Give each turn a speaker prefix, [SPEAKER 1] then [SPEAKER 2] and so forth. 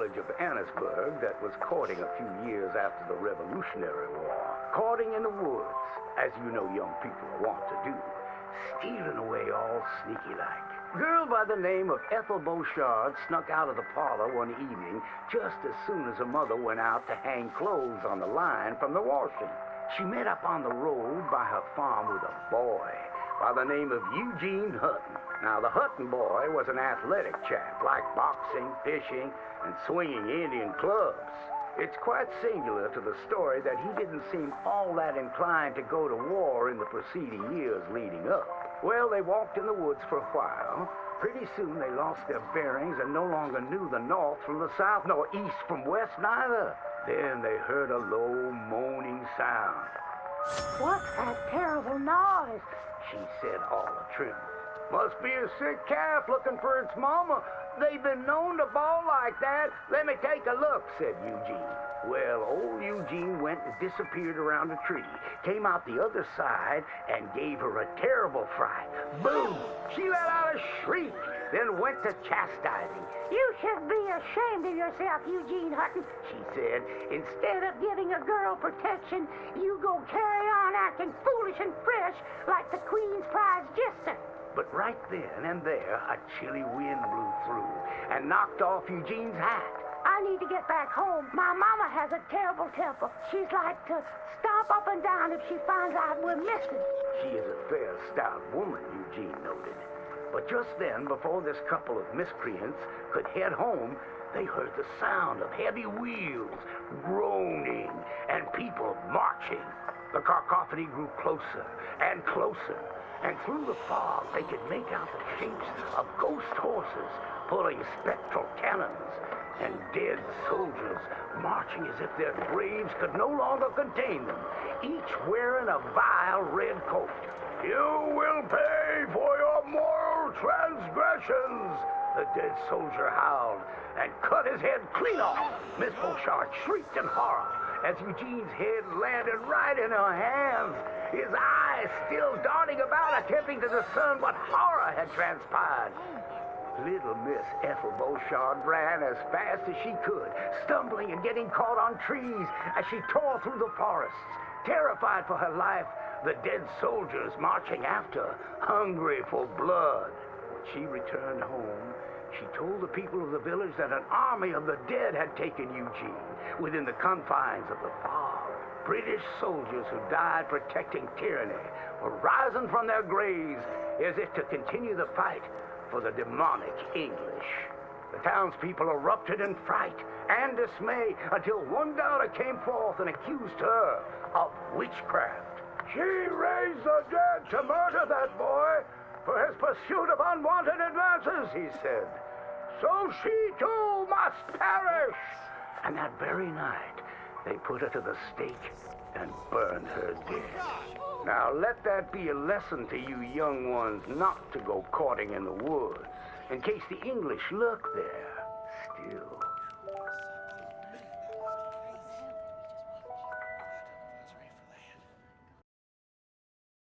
[SPEAKER 1] village of Annesburg that was courting a few years after the Revolutionary War. Courting in the woods, as you know young people want to do. Stealing away all sneaky-like. Girl by the name of Ethel Beauchard snuck out of the parlor one evening just as soon as her mother went out to hang clothes on the line from the washing. She met up on the road by her farm with a boy by the name of Eugene Hutton. Now, the Hutton boy was an athletic chap, liked boxing, fishing, and swinging Indian clubs. It's quite singular to the story that he didn't seem all that inclined to go to war in the preceding years leading up. Well, they walked in the woods for a while. Pretty soon they lost their bearings and no longer knew the north from the south, nor east from west neither. Then they heard a low moaning sound.
[SPEAKER 2] "What's that terrible noise?"
[SPEAKER 1] she said all a-trembling. "Must be a sick calf looking for its mama. They've been known to bawl like that. Let me take a look," said Eugene. Well, old Eugene went and disappeared around a tree, came out the other side, and gave her a terrible fright. Boom! She let out a shriek, then went to chastising.
[SPEAKER 2] "You should be ashamed of yourself, Eugene Hutton," she said. "Instead of giving a girl protection, you go carry on acting foolish and fresh like the Queen's prize jester."
[SPEAKER 1] But right then and there, a chilly wind blew through and knocked off Eugene's hat.
[SPEAKER 2] "I need to get back home. My mama has a terrible temper. She's like to stomp up and down if she finds out we're missing."
[SPEAKER 1] She is a fair, stout woman, Eugene noted. But just then, before this couple of miscreants could head home, they heard the sound of heavy wheels, groaning, and people marching. The cacophony grew closer and closer, and through the fog they could make out the shapes of ghost horses pulling spectral cannons, and dead soldiers marching as if their graves could no longer contain them, each wearing a vile red coat. "You will pay for your moral transgressions," the dead soldier howled, and cut his head clean off. Miss Beauchard shrieked in horror as Eugene's head landed right in her hands, his eyes still darting about, attempting to discern what horror had transpired. Little Miss Ethel Beauchard ran as fast as she could, stumbling and getting caught on trees as she tore through the forests, terrified for her life, the dead soldiers marching after, hungry for blood. When she returned home, she told the people of the village that an army of the dead had taken Eugene within the confines of the fog. British soldiers who died protecting tyranny were rising from their graves as if to continue the fight for the demonic English. The townspeople erupted in fright and dismay until one doubter came forth and accused her of witchcraft. "She raised the dead to murder that boy for his pursuit of unwanted advances," he said. "So she too must perish." And that very night, they put her to the stake and burned her dead. Now let that be a lesson to you young ones not to go courting in the woods, in case the English lurk there still.